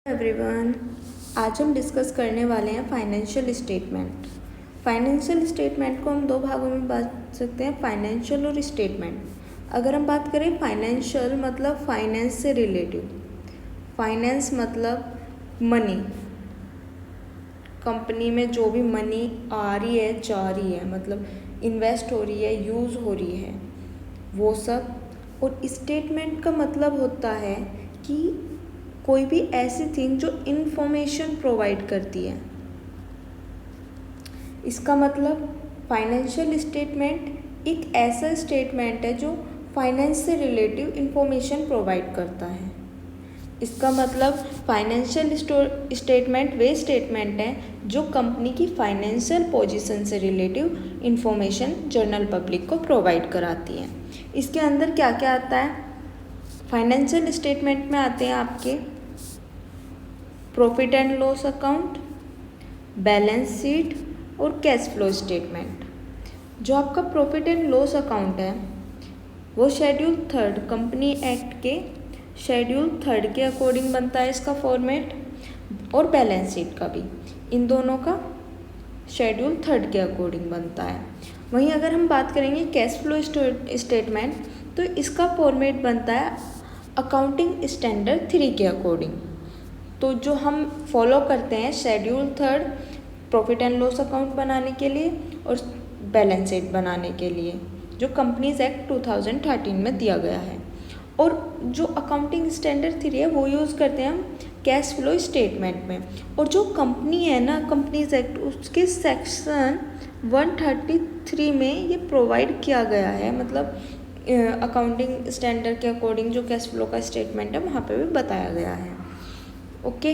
Everyone, आज हम discuss करने वाले हैं फाइनेंशियल स्टेटमेंट। फाइनेंशियल स्टेटमेंट को हम दो भागों में बांट सकते हैं, फाइनेंशियल और स्टेटमेंट। अगर हम बात करें फाइनेंशियल मतलब फाइनेंस से रिलेटिव, फाइनेंस मतलब मनी, कंपनी में जो भी मनी आ रही है जा रही है, मतलब इन्वेस्ट हो रही है, यूज़ हो रही है, वो सब। और स्टेटमेंट का मतलब होता है कि कोई भी ऐसी थिंग जो इंफॉर्मेशन प्रोवाइड करती है। इसका मतलब फाइनेंशियल स्टेटमेंट एक ऐसा स्टेटमेंट है जो फाइनेंस से रिलेटिव इंफॉर्मेशन प्रोवाइड करता है। इसका मतलब फाइनेंशियल स्टेटमेंट वे स्टेटमेंट है जो कंपनी की फाइनेंशियल पोजीशन से रिलेटिव इंफॉर्मेशन जनरल पब्लिक को प्रोवाइड कराती है। इसके अंदर क्या क्या आता है? फाइनेंशियल स्टेटमेंट में आते हैं आपके profit and loss account, balance sheet और कैश फ्लो स्टेटमेंट। जो आपका प्रॉफिट एंड लॉस अकाउंट है वो शेड्यूल 3 कंपनी एक्ट के शेड्यूल 3 के अकॉर्डिंग बनता है इसका फॉर्मेट, और बैलेंस शीट का भी, इन दोनों का शेड्यूल 3 के अकॉर्डिंग बनता है। वहीं अगर हम बात करेंगे कैश फ्लो स्टेटमेंट, तो इसका फॉर्मेट बनता है अकाउंटिंग स्टैंडर्ड 3 के अकॉर्डिंग। तो जो हम फॉलो करते हैं schedule 3 profit and loss account बनाने के लिए और बैलेंस शीट बनाने के लिए, जो कंपनीज एक्ट 2013 में दिया गया है। और जो अकाउंटिंग स्टैंडर्ड 3 है वो यूज़ करते हैं हम कैश फ्लो स्टेटमेंट में। और जो कंपनी है ना, कंपनीज एक्ट, उसके सेक्शन 133 में ये प्रोवाइड किया गया है, मतलब अकाउंटिंग स्टैंडर्ड के अकॉर्डिंग जो कैश फ्लो का स्टेटमेंट है वहाँ पे भी बताया गया है। ओके,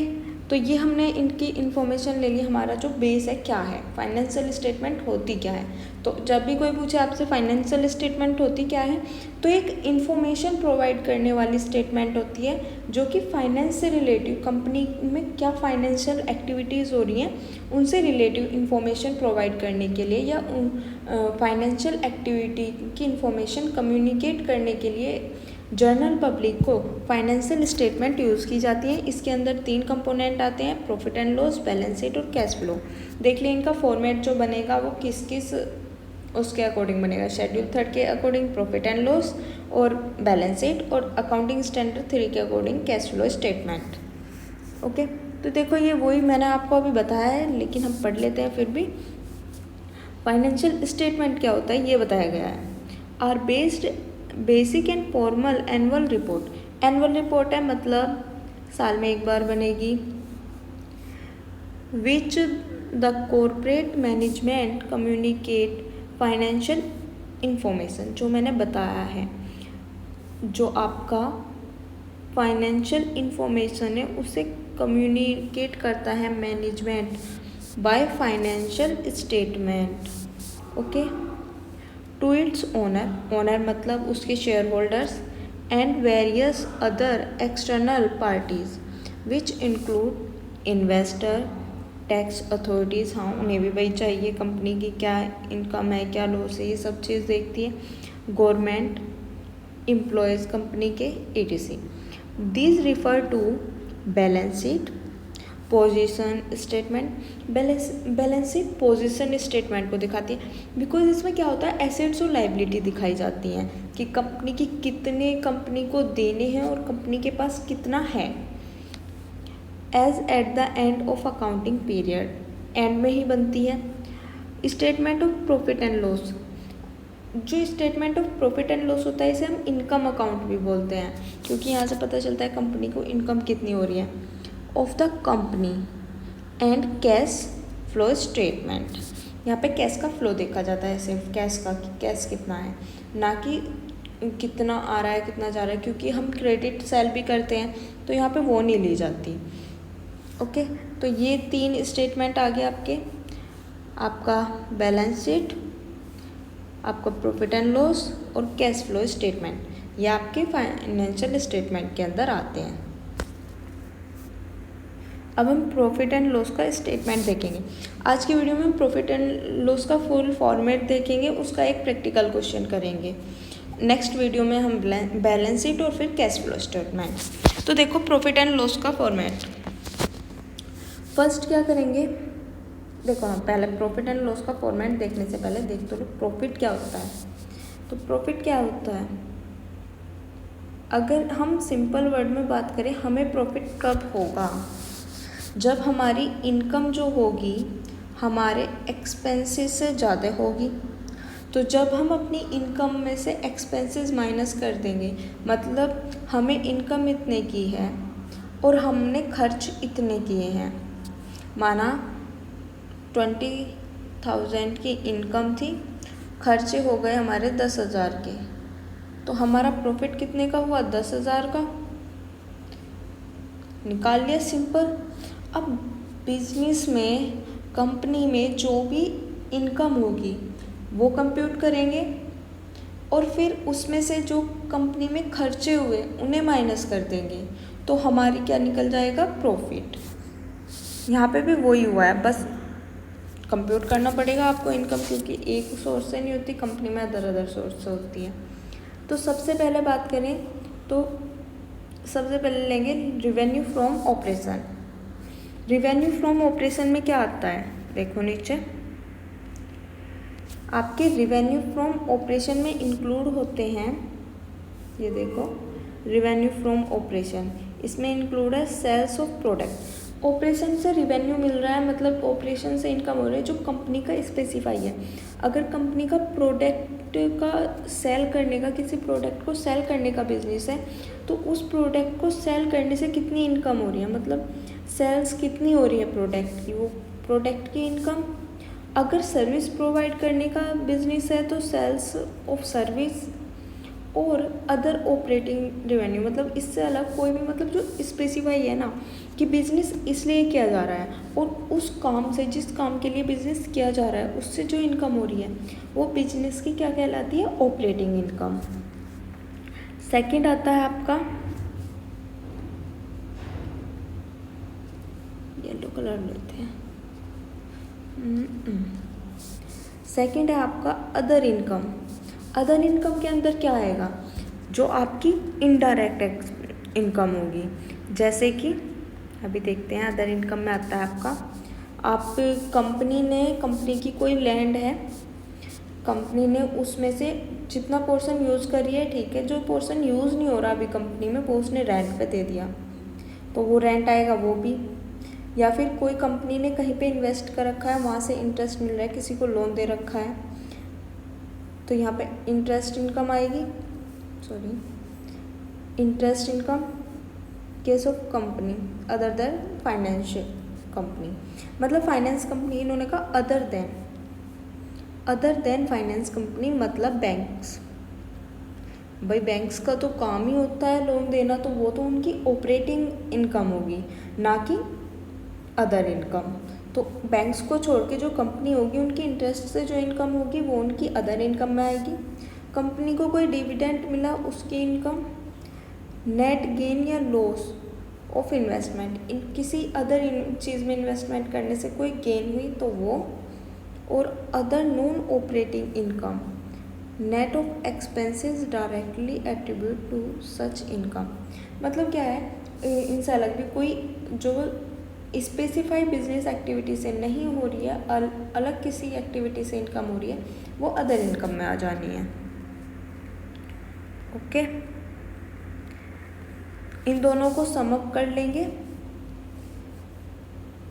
तो ये हमने इनकी इन्फॉर्मेशन ले ली। हमारा जो बेस है क्या है, फाइनेंशियल स्टेटमेंट होती क्या है। तो जब भी कोई पूछे आपसे फाइनेंशियल स्टेटमेंट होती क्या है, तो एक इन्फॉर्मेशन प्रोवाइड करने वाली स्टेटमेंट होती है जो कि फाइनेंस से रिलेटिव, कंपनी में क्या फाइनेंशियल एक्टिविटीज़ हो रही हैं उनसे रिलेटिव इन्फॉर्मेशन प्रोवाइड करने के लिए, या फाइनेंशियल एक्टिविटी की इन्फॉर्मेशन कम्युनिकेट करने के लिए जनरल पब्लिक को फाइनेंशियल स्टेटमेंट यूज़ की जाती है। इसके अंदर 3 कंपोनेंट आते हैं, profit and loss, balance sheet और कैश फ्लो। देख लें इनका फॉर्मेट जो बनेगा वो किस किस उसके अकॉर्डिंग बनेगा, शेड्यूल 3 के अकॉर्डिंग प्रॉफिट एंड लॉस और बैलेंस शीट, और अकाउंटिंग स्टैंडर्ड 3 के according cash flow statement. Okay, तो देखो ये वही मैंने आपको अभी बताया है, लेकिन हम पढ़ लेते हैं फिर भी। फाइनेंशियल स्टेटमेंट क्या होता है ये बताया गया है। Are basic and formal annual report. Annual report है मतलब साल में एक बार बनेगी। Which the corporate management communicate financial information, जो मैंने बताया है, जो आपका फाइनेंशियल इंफॉर्मेशन है उसे कम्युनिकेट करता है management by financial statement. Okay, to its owner, owner मतलब उसके share holders, and various other external parties which include investor, tax authorities, हाँ उन्हें भी वही चाहिए, कंपनी की क्या इनकम है क्या लॉस है ये सब चीज़ देखती है, गवर्नमेंट, एम्प्लॉयज़ कंपनी के, etc. These refer to balance sheet, position statement. Balance sheet position statement को दिखाती है, बिकॉज इसमें क्या होता है एसेट्स और लाइबिलिटी दिखाई जाती हैं कि कंपनी की कितने कंपनी को देने हैं और कंपनी के पास कितना है, as at the end of accounting period, end में ही बनती है। Statement of profit and loss, जो statement of profit and loss होता है इसे हम इनकम अकाउंट भी बोलते हैं, क्योंकि यहाँ से पता चलता है कंपनी को इनकम कितनी हो रही है, of the company. And cash flow statement, यहाँ पे कैश का फ्लो देखा जाता है, सिर्फ कैश का कि कैश कितना है, ना कि कितना आ रहा है कितना जा रहा है, क्योंकि हम क्रेडिट सेल भी करते हैं तो यहाँ पे वो नहीं ली जाती। ओके, तो ये 3 स्टेटमेंट आ गए आपके, आपका बैलेंस शीट, आपका प्रॉफिट एंड लॉस और कैश फ्लो स्टेटमेंट, ये आपके फाइनेंशियल स्टेटमेंट के अंदर आते हैं। अब हम प्रॉफिट एंड लॉस का स्टेटमेंट देखेंगे। आज की वीडियो में हम प्रॉफिट एंड लॉस का फुल फॉर्मेट देखेंगे, उसका एक प्रैक्टिकल क्वेश्चन करेंगे। नेक्स्ट वीडियो में हम बैलेंस शीट और फिर कैश फ्लो स्टेटमेंट। तो देखो प्रॉफिट एंड लॉस का फॉर्मेट, फर्स्ट क्या करेंगे, देखो ना, पहले प्रॉफिट एंड लॉस का फॉर्मेट देखने से पहले देख तो लो प्रॉफिट क्या होता है। तो प्रॉफिट क्या होता है, अगर हम सिंपल वर्ड में बात करें, हमें प्रॉफिट कब होगा, जब हमारी इनकम जो होगी हमारे एक्सपेंसेस से ज़्यादा होगी। तो जब हम अपनी इनकम में से एक्सपेंसेस माइनस कर देंगे, मतलब हमें इनकम इतने की है और हमने खर्च इतने किए हैं, माना 20,000 की इनकम थी, खर्चे हो गए हमारे 10,000 के, तो हमारा प्रॉफिट कितने का हुआ, 10,000 का, निकाल लिया, सिंपल। अब बिजनेस में, कंपनी में जो भी इनकम होगी वो कंप्यूट करेंगे और फिर उसमें से जो कंपनी में खर्चे हुए उन्हें माइनस कर देंगे, तो हमारी क्या निकल जाएगा, प्रॉफिट। यहाँ पे भी वही हुआ है, बस कंप्यूट करना पड़ेगा आपको इनकम, क्योंकि एक सोर्स से नहीं होती, कंपनी में अदर सोर्स से होती है। तो सबसे पहले बात करें तो सबसे पहले लेंगे revenue from operation. Revenue from operation में क्या आता है, देखो नीचे आपके रिवेन्यू फ्रॉम ऑपरेशन में इंक्लूड होते हैं, ये देखो रिवेन्यू फ्रॉम ऑपरेशन, इसमें इंक्लूड है सेल्स ऑफ प्रोडक्ट। ऑपरेशन से रिवेन्यू मिल रहा है, मतलब ऑपरेशन से इनकम हो रही है जो कंपनी का स्पेसिफाई है। अगर कंपनी का प्रोडक्ट का सेल करने का, किसी प्रोडक्ट को सेल करने का बिजनेस है, तो उस प्रोडक्ट को सेल करने से कितनी इनकम हो रही है, मतलब सेल्स कितनी हो रही है प्रोडक्ट की, वो प्रोडक्ट की इनकम। अगर सर्विस प्रोवाइड करने का बिजनेस है तो सेल्स ऑफ सर्विस और अदर ऑपरेटिंग रेवेन्यू, मतलब इससे अलग कोई भी, मतलब जो स्पेसिफाई है ना कि बिजनेस इसलिए किया जा रहा है और उस काम से, जिस काम के लिए बिजनेस किया जा रहा है, उससे जो इनकम हो रही है वो बिजनेस की क्या कहलाती है, ऑपरेटिंग इनकम। सेकंड आता है आपका, येलो कलर लेते हैं, सेकंड है आपका अदर इनकम। अदर इनकम के अंदर क्या आएगा, जो आपकी इनडायरेक्ट इनकम होगी, जैसे कि अभी देखते हैं अदर इनकम में आता है आपका, आप कंपनी की कोई लैंड है, कंपनी ने उसमें से जितना पोर्शन यूज़ करी है, ठीक है, जो पोर्शन यूज़ नहीं हो रहा अभी कंपनी में, वो उसने रेंट पे दे दिया, तो वो रेंट आएगा वो भी। या फिर कोई कंपनी ने कहीं पे इन्वेस्ट कर रखा है, वहाँ से इंटरेस्ट मिल रहा है, किसी को लोन दे रखा है, तो यहाँ पे इंटरेस्ट इनकम आएगी, interest income case of company other than financial company, मतलब फाइनेंस कंपनी, इन्होंने कहा अदर देन फाइनेंस कंपनी, मतलब बैंक्स। भाई बैंक्स का तो काम ही होता है लोन देना, तो वो तो उनकी ऑपरेटिंग इनकम होगी, ना कि अदर इनकम। तो बैंक्स को छोड़ के जो कंपनी होगी, उनकी इंटरेस्ट से जो इनकम होगी वो उनकी अदर इनकम में आएगी। कंपनी को कोई डिविडेंड मिला, उसकी इनकम। नेट गेन या लॉस ऑफ इन्वेस्टमेंट, इन किसी अदर चीज़ में इन्वेस्टमेंट करने से कोई गेन हुई तो वो। और other non operating income, net of expenses directly attribute to such income, मतलब क्या है, इनसे अलग भी कोई जो स्पेसिफाई बिजनेस एक्टिविटी से नहीं हो रही है, अलग किसी एक्टिविटी से इनकम हो रही है, वो अदर इनकम में आ जानी है। ओके, इन दोनों को सम अप कर लेंगे,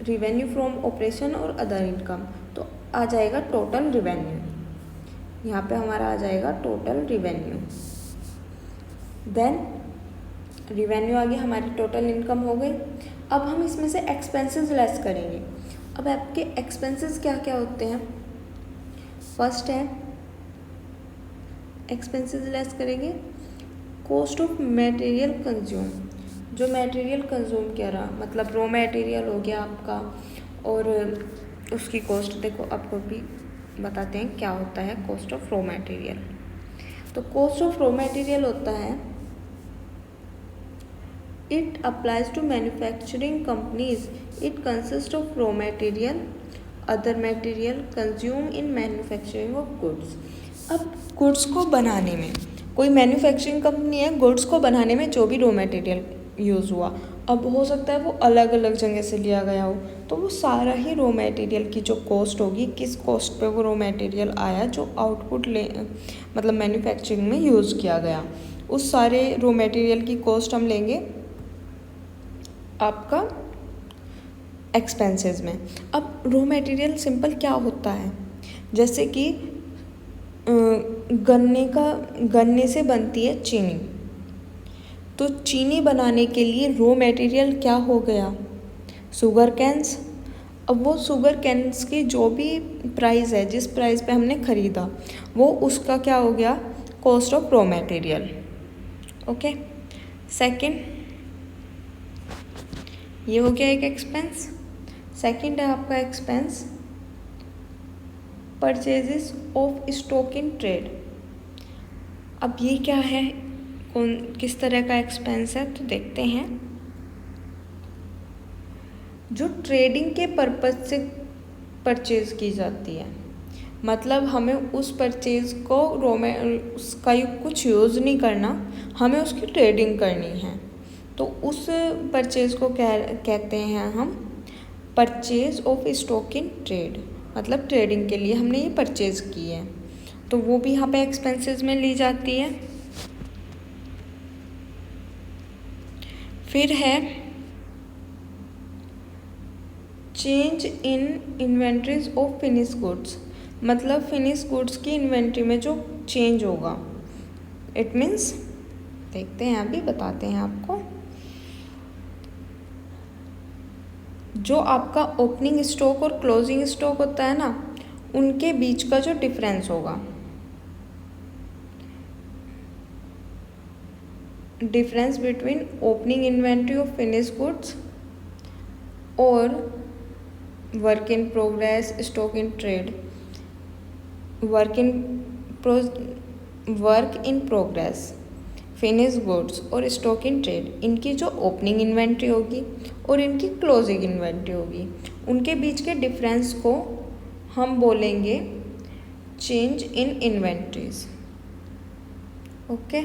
रिवेन्यू फ्रॉम ऑपरेशन और अदर इनकम, तो आ जाएगा टोटल रिवेन्यू। यहाँ पे हमारा आ जाएगा टोटल रिवेन्यू। देन रिवेन्यू आ गया, हमारी टोटल इनकम हो गई। अब हम इसमें से एक्सपेंसेस लेस करेंगे। अब आपके एक्सपेंसेस क्या क्या होते हैं, फर्स्ट है एक्सपेंसेस लेस करेंगे कॉस्ट ऑफ मटेरियल कंज्यूम, जो मटेरियल कंज्यूम किया रहा, मतलब रॉ मटेरियल हो गया आपका, और उसकी कॉस्ट, देखो आपको भी बताते हैं क्या होता है कॉस्ट ऑफ रॉ मटेरियल। तो कॉस्ट ऑफ रॉ मटेरियल होता है, it applies to manufacturing companies, it consist of raw material other material consume in manufacturing of goods. अब गुड्स को बनाने में, कोई मैन्युफैक्चरिंग कंपनी है, गुड्स को बनाने में जो भी रॉ मटेरियल यूज़ हुआ, अब हो सकता है वो अलग अलग जगह से लिया गया हो, तो वो सारा ही रॉ मटेरियल की जो कॉस्ट होगी, किस कॉस्ट पे वो रॉ मटेरियल आया जो आउटपुट मतलब मैन्युफैक्चरिंग में यूज़ किया गया, उस सारे रॉ मटेरियल की कॉस्ट हम लेंगे आपका एक्सपेंसेस में। अब रॉ मटेरियल सिंपल क्या होता है, जैसे कि गन्ने से बनती है चीनी, तो चीनी बनाने के लिए रॉ मटेरियल क्या हो गया, शुगर कैन्स। अब वो शुगर कैन्स की जो भी प्राइस है, जिस प्राइस पे हमने ख़रीदा, वो उसका क्या हो गया, cost of raw material. Okay, second ये हो गया एक एक्सपेंस। सेकंड है आपका expense purchases of stock in trade. अब ये क्या है, किस तरह का एक्सपेंस है, तो देखते हैं। जो ट्रेडिंग के पर्पज़ से परचेज़ की जाती है, मतलब हमें उस परचेज़ को उसका कुछ यूज़ नहीं करना, हमें उसकी ट्रेडिंग करनी है, तो उस परचेज़ को कहते हैं हम purchase of stock in trade. मतलब ट्रेडिंग के लिए हमने ये परचेज़ की है, तो वो भी यहाँ पे एक्सपेंसेस में ली जाती है। फिर है change in inventories of finish goods, मतलब फिनिश गुड्स की इन्वेंट्री में जो चेंज होगा, इट मीन्स देखते हैं, अभी बताते हैं आपको। जो आपका ओपनिंग स्टॉक और क्लोजिंग स्टॉक होता है ना, उनके बीच का जो डिफरेंस होगा, difference between opening inventory of finish goods और work in progress, stock in trade, work in progress, finish goods और स्टॉक इन ट्रेड, इनकी जो ओपनिंग इन्वेंट्री होगी और इनकी क्लोजिंग इन्वेंट्री होगी, उनके बीच के डिफरेंस को हम बोलेंगे चेंज इन इन्वेंट्रीज। ओके,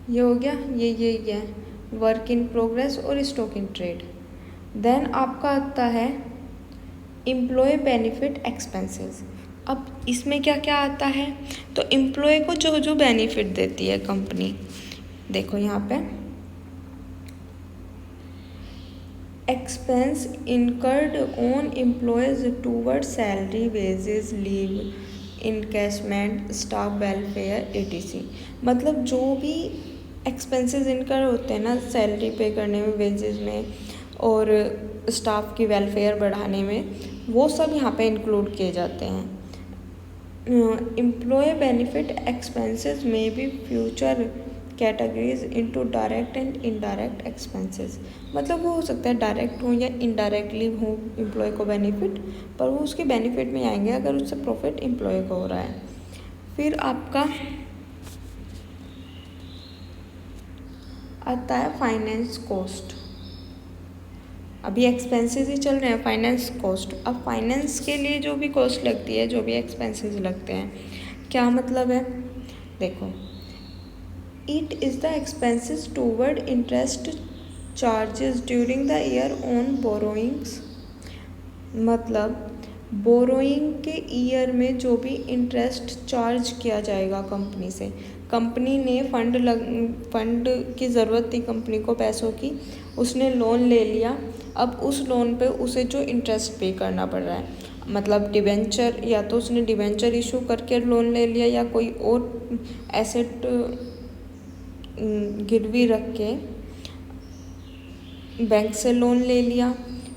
ये हो गया, ये वर्क इन प्रोग्रेस और स्टॉक इन ट्रेड। देन आपका आता है एम्प्लॉय बेनिफिट एक्सपेंसेस। अब इसमें क्या क्या आता है, तो एम्प्लॉय को जो जो बेनिफिट देती है कंपनी, देखो यहाँ पे expense incurred on employees toward salary, wages, leave, encashment, staff welfare etc। मतलब जो भी एक्सपेंसेस इनकर होते हैं ना, सैलरी पे करने में, वेजेस में और स्टाफ की वेलफेयर बढ़ाने में, वो सब यहाँ पे इंक्लूड किए जाते हैं। एम्प्लॉय बेनिफिट एक्सपेंसेस में भी future categories into direct and indirect expenses, मतलब वो हो सकता है डायरेक्ट हो या इनडायरेक्टली हो एम्प्लॉय को बेनिफिट, पर वो उसके बेनिफिट में आएंगे अगर उससे प्रॉफिट एम्प्लॉय को हो रहा है। फिर आपका आता है फाइनेंस कॉस्ट। अभी एक्सपेंसेस ही चल रहे हैं, फाइनेंस कॉस्ट। अब फाइनेंस के लिए जो भी कॉस्ट लगती है, जो भी एक्सपेंसेस लगते हैं, क्या मतलब है, देखो, it is the expenses toward interest charges during the year on borrowings, मतलब बोरोइंग के ईयर में जो भी इंटरेस्ट चार्ज किया जाएगा कंपनी से, कंपनी ने फंड की ज़रूरत थी कंपनी को पैसों की, उसने लोन ले लिया, अब उस लोन पे उसे जो इंटरेस्ट पे करना पड़ रहा है, मतलब डिबेंचर, या तो उसने डिबेंचर इशू करके लोन ले लिया या कोई और एसेट गिरवी रख के बैंक से लोन ले लिया,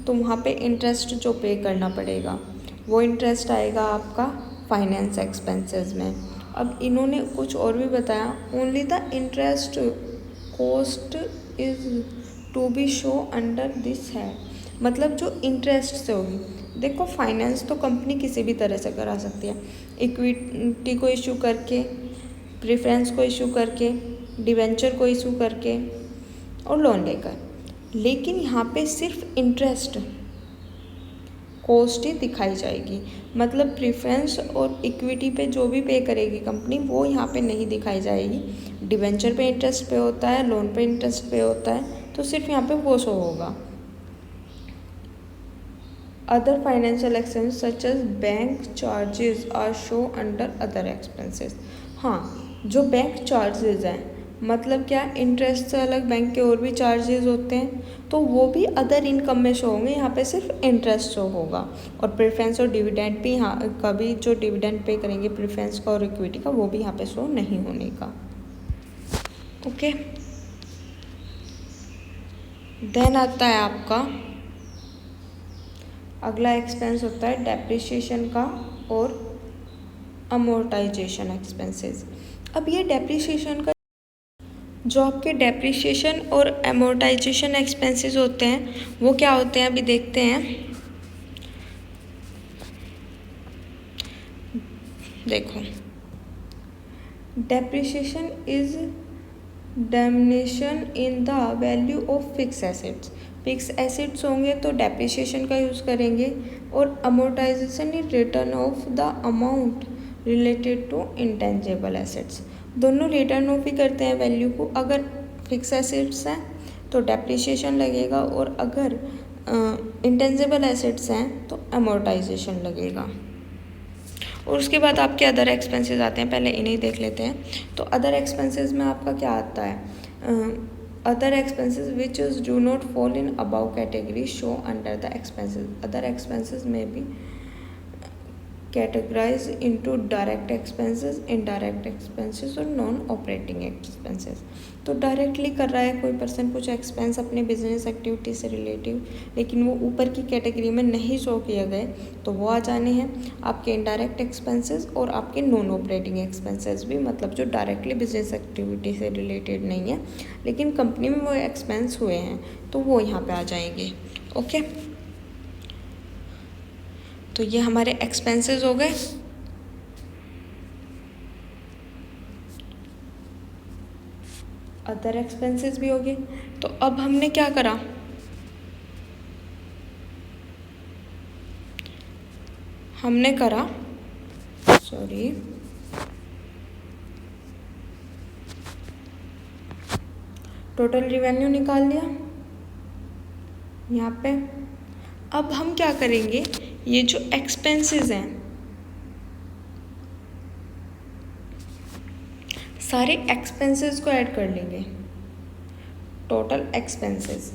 तो वहाँ पे इंटरेस्ट जो पे करना पड़ेगा, वो इंटरेस्ट आएगा आपका फाइनेंस एक्सपेंसेस में। अब इन्होंने कुछ और भी बताया, only the interest cost is to be show under this है, मतलब जो इंटरेस्ट से होगी। देखो, फाइनेंस तो कंपनी किसी भी तरह से करा सकती है, इक्विटी को इशू करके, प्रेफरेंस को इशू करके, डिवेंचर को इशू करके और लोन लेकर, लेकिन यहाँ पे सिर्फ इंटरेस्ट कॉस्ट ही दिखाई जाएगी। मतलब प्रेफरेंस और इक्विटी पे जो भी पे करेगी कंपनी वो यहाँ पे नहीं दिखाई जाएगी। डिबेंचर पे इंटरेस्ट पे होता है, लोन पे इंटरेस्ट पे होता है, तो सिर्फ यहाँ पे वो शो होगा। Other financial expenses such as bank charges are show under other expenses। हाँ, जो बैंक चार्जेस हैं मतलब क्या, इंटरेस्ट से अलग बैंक के और भी चार्जेस होते हैं, तो वो भी अदर इनकम में शो होंगे। यहाँ पे सिर्फ इंटरेस्ट शो होगा। और प्रेफरेंस और डिविडेंड भी यहाँ कभी जो डिविडेंड पे करेंगे प्रेफरेंस का और इक्विटी का वो भी यहाँ पे शो नहीं होने का। ओके, देन आता है आपका अगला एक्सपेंस होता है डेप्रिसिएशन का और अमोर्टाइजेशन एक्सपेंसेस। अब ये डेप्रिसिएशन का जो आपके डेप्रिसिएशन और अमोर्टाइजेशन एक्सपेंसेस होते हैं वो क्या होते हैं अभी देखते हैं। देखो, depreciation is diminution in the value of fix assets. Fix assets होंगे तो डेप्रिसिएशन का यूज़ करेंगे। और amortization is return of the amount related to intangible assets. दोनों रिटर्न ऑफ ही करते हैं वैल्यू को। अगर फिक्स एसेट्स हैं तो डेप्रिसिएशन लगेगा और अगर इंटेंजिबल एसेट्स हैं तो अमोर्टाइजेशन लगेगा। और उसके बाद आपके अदर एक्सपेंसेस आते हैं, पहले इन्हें देख लेते हैं। तो अदर एक्सपेंसेस में आपका क्या आता है, other expenses which is do not fall in above category show under the expenses. Other expenses में भी categorize into direct expenses, indirect expenses और नॉन ऑपरेटिंग एक्सपेंसेस। तो डायरेक्टली कर रहा है कोई पर्सन कुछ एक्सपेंस अपने बिजनेस एक्टिविटी से रिलेटिव, लेकिन वो ऊपर की कैटेगरी में नहीं शो किए गए, तो वो आ जाने हैं आपके इनडायरेक्ट एक्सपेंसेस और आपके नॉन ऑपरेटिंग एक्सपेंसेस भी, मतलब जो डायरेक्टली बिजनेस एक्टिविटी से रिलेटेड नहीं है लेकिन कंपनी में वो एक्सपेंस हुए हैं, तो वो यहाँ पे आ जाएंगे। ओके, तो ये हमारे एक्सपेंसेस हो गए। अदर एक्सपेंसेस भी हो गए। तो अब हमने क्या करा, हमने करा टोटल रिवेन्यू निकाल लिया यहाँ पे। अब हम क्या करेंगे, ये जो एक्सपेंसेस हैं सारे एक्सपेंसेस को ऐड कर लेंगे, टोटल एक्सपेंसेस।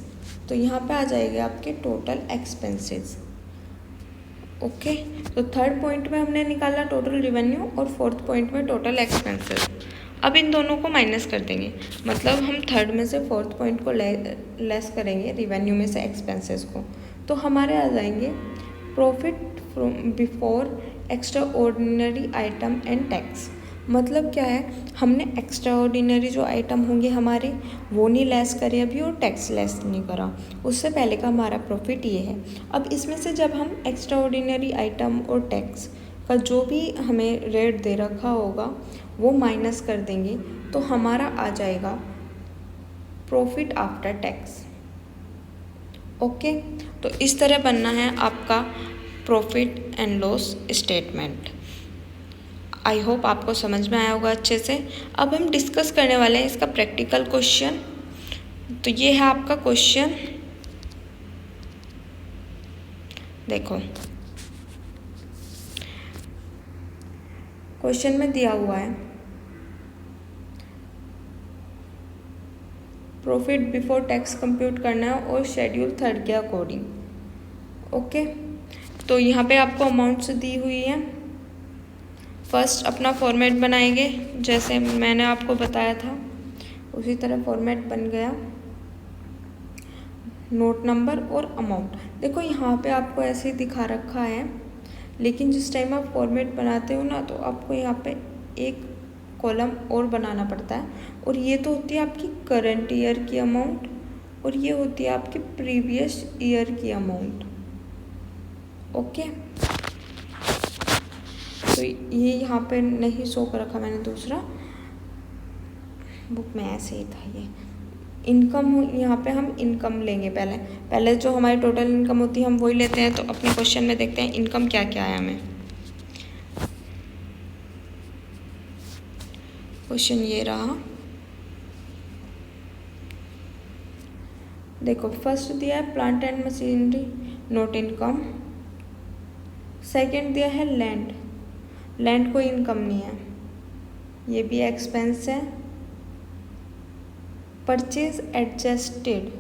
तो यहाँ पे आ जाएगा आपके टोटल एक्सपेंसेस। ओके, तो थर्ड पॉइंट में हमने निकाला टोटल रिवेन्यू और फोर्थ पॉइंट में टोटल एक्सपेंसेस। अब इन दोनों को माइनस कर देंगे, मतलब हम थर्ड में से फोर्थ पॉइंट को लेस करेंगे रिवेन्यू में से एक्सपेंसेस को, तो हमारे आ जाएंगे profit before extra ordinary item and tax. मतलब क्या है, हमने एक्स्ट्रा ऑर्डिनरी जो आइटम होंगे हमारे वो नहीं लेस करे अभी और टैक्स लेस नहीं करा, उससे पहले का हमारा प्रॉफिट ये है। अब इसमें से जब हम एक्स्ट्रा ऑर्डिनरी आइटम और टैक्स का जो भी हमें रेट दे रखा होगा वो माइनस कर देंगे, तो हमारा आ जाएगा प्रॉफिट आफ्टर टैक्स। ओके, तो इस तरह बनना है आपका profit and loss statement. I hope आपको समझ में आया होगा अच्छे से। अब हम डिस्कस करने वाले हैं इसका प्रैक्टिकल क्वेश्चन। तो ये है आपका क्वेश्चन, देखो क्वेश्चन में दिया हुआ है प्रॉफिट बिफोर टैक्स कंप्यूट करना है और शेड्यूल थर्ड के अकॉर्डिंग। ओके, तो यहाँ पे आपको अमाउंट्स दी हुई है। फर्स्ट अपना फॉर्मेट बनाएंगे, जैसे मैंने आपको बताया था उसी तरह फॉर्मेट बन गया, नोट नंबर और अमाउंट। देखो यहाँ पे आपको ऐसे ही दिखा रखा है, लेकिन जिस टाइम आप फॉर्मेट बनाते हो ना, तो आपको यहाँ पे एक कॉलम और बनाना पड़ता है, और ये तो होती है आपकी करंट ईयर की अमाउंट और ये होती है आपकी प्रीवियस ईयर की अमाउंट। ओके, तो ये यहाँ पे नहीं शो कर रखा मैंने, दूसरा बुक में ऐसे ही था ये। इनकम यहाँ पे हम इनकम लेंगे। पहले जो हमारी टोटल इनकम होती है हम वही लेते हैं। तो अपने क्वेश्चन में देखते हैं इनकम क्या क्या है हमें। क्वेश्चन ये रहा, देखो फर्स्ट दिया है plant and machinery not income. Second दिया है लैंड, लैंड कोई इनकम नहीं है, ये भी एक्सपेंस है। परचेज एडजस्टेड,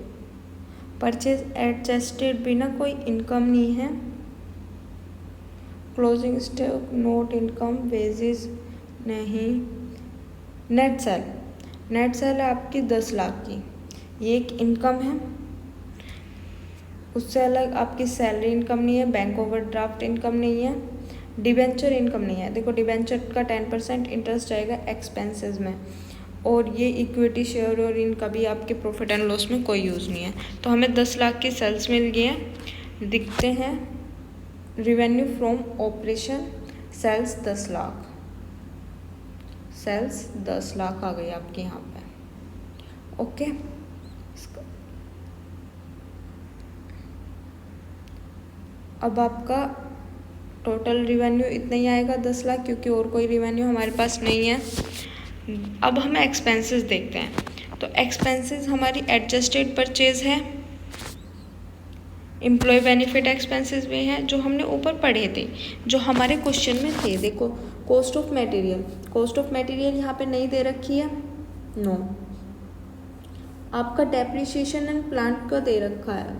परचेज एडजस्टेड भी ना कोई इनकम नहीं है। Closing stock not income, wages नहीं। नेट सेल, नेट सेल है आपकी 10 लाख की, ये एक इनकम है। उससे अलग आपकी सैलरी इनकम नहीं है, बैंक ओवरड्राफ्ट इनकम नहीं है, डिबेंचर इनकम नहीं है। देखो डिबेंचर का 10% इंटरेस्ट जाएगा एक्सपेंसेस में, और ये इक्विटी शेयर और इनका भी आपके प्रॉफिट एंड लॉस में कोई यूज़ नहीं है। तो हमें 10 लाख की सेल्स मिल गई हैं। दिखते हैं revenue from operation, sales 10 lakh, sales 10 lakh आ गई आपके यहाँ पे। ओके, अब आपका टोटल रिवेन्यू इतना ही आएगा 10 लाख, क्योंकि और कोई रिवेन्यू हमारे पास नहीं है। अब हम एक्सपेंसेस देखते हैं। तो एक्सपेंसेस हमारी एडजस्टेड परचेज है, एम्प्लॉय बेनिफिट एक्सपेंसेस भी हैं जो हमने ऊपर पढ़े थे, जो हमारे क्वेश्चन में थे। देखो cost of material, cost of material यहाँ पे नहीं दे रखी है, नो। आपका डेप्रिसिएशन एंड प्लांट का दे रखा है,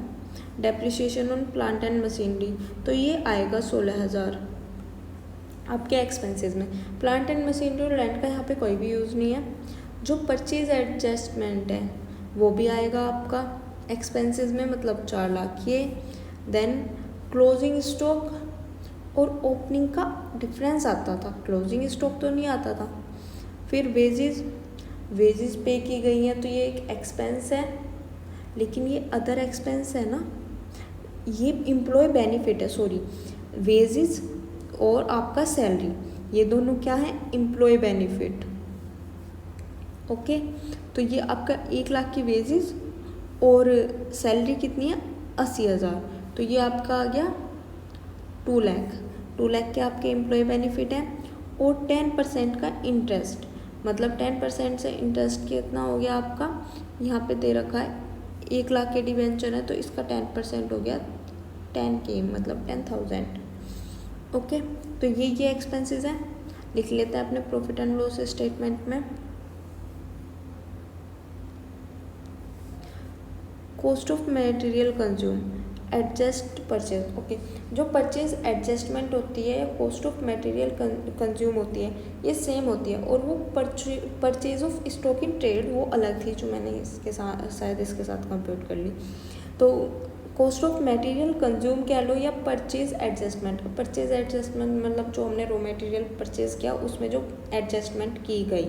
depreciation on plant and machinery, तो ये आएगा 16,000 आपके एक्सपेंसेस में। प्लांट एंड मशीनरी और लैंड का यहाँ पे कोई भी यूज़ नहीं है। जो परचेज एडजस्टमेंट है वो भी आएगा आपका एक्सपेंसेस में, मतलब 4 लाख ये। देन क्लोजिंग स्टॉक और ओपनिंग का डिफरेंस आता था, क्लोजिंग स्टॉक तो नहीं आता था। फिर वेजेस, वेजेस पे की गई हैं तो ये एक एक्सपेंस है, लेकिन ये अदर एक्सपेंस है ना, ये एम्प्लॉय बेनिफिट है, सॉरी। वेजेस और आपका सैलरी, ये दोनों क्या है, एम्प्लॉय बेनिफिट। ओके, तो ये आपका 1 लाख की वेजेस और सैलरी कितनी है 80,000, तो ये आपका आ गया 2 लाख। 2 लाख के आपके एम्प्लॉय बेनिफिट है, और 10% का इंटरेस्ट, मतलब 10% से इंटरेस्ट कितना हो गया आपका, यहाँ पे दे रखा है 1 लाख के डिबेंचर है तो इसका 10% हो गया 10K, मतलब 10,000। ओके, तो ये एक्सपेंसेस हैं, लिख लेते हैं अपने प्रॉफिट एंड लॉस स्टेटमेंट में। Cost of material consume, adjust purchase. Okay, जो परचेज एडजस्टमेंट होती है या कॉस्ट ऑफ मटेरियल कंज्यूम होती है, ये सेम होती है, और वो purchase of stock in trade वो अलग थी, जो मैंने इसके साथ शायद इसके साथ कंप्यूट कर ली। तो कॉस्ट ऑफ मटेरियल कंज्यूम कह लो या परचेज एडजस्टमेंट। परचेज एडजस्टमेंट मतलब जो हमने रॉ मटेरियल परचेज किया उसमें जो एडजस्टमेंट की गई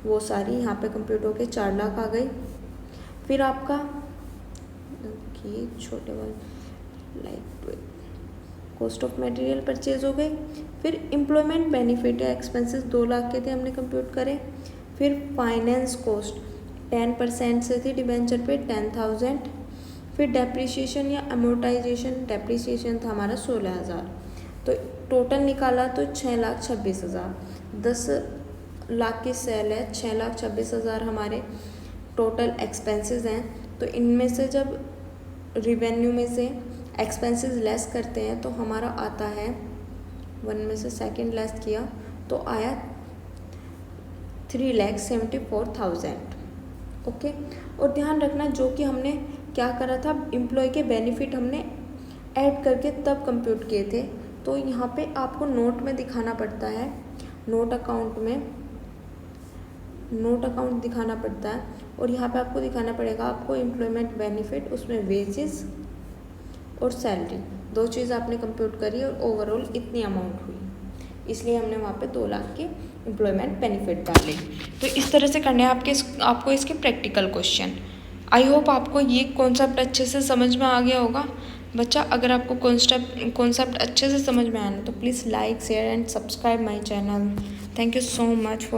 वो सारी यहाँ पे कंप्यूट होके 4 लाख आ गई। फिर आपका ये छोटे वाले like cost of material purchase हो गई। फिर एम्प्लॉयमेंट बेनिफिट या एक्सपेंसेस 2 लाख के थे, हमने कंप्यूट करे। फिर फाइनेंस कॉस्ट 10% से थी डिबेंचर पे 10,000। फिर डेप्रिसिएशन या अमोर्टाइजेशन, डेप्रिसिएशन था हमारा 16,000, तो टोटल निकाला तो 6,26,000। 10 लाख की सेल है, 6,26,000 हमारे टोटल एक्सपेंसेस हैं। तो इनमें से जब रिवेन्यू में से एक्सपेंसेस लेस करते हैं तो हमारा आता है 1 में से सेकंड लेस किया तो आया 3,74,000। ओके, और ध्यान रखना जो कि हमने क्या करा था, एम्प्लॉय के बेनिफिट हमने ऐड करके तब कंप्यूट किए थे, तो यहाँ पे आपको नोट में दिखाना पड़ता है, नोट अकाउंट में नोट अकाउंट दिखाना पड़ता है, और यहाँ पे आपको दिखाना पड़ेगा आपको एम्प्लॉयमेंट बेनिफिट, उसमें वेजेस और सैलरी 2 चीज़ आपने कंप्यूट करी और ओवरऑल इतनी अमाउंट हुई, इसलिए हमने वहाँ पे 2 लाख के एम्प्लॉयमेंट बेनिफिट डाले। तो इस तरह से करने हैं आपको इसके प्रैक्टिकल क्वेश्चन। आई होप आपको ये कॉन्सेप्ट अच्छे से समझ में आ गया होगा बच्चा। अगर आपको कॉन्सेप्ट अच्छे से समझ में आया ना तो please like share and subscribe my channel. Thank you so much for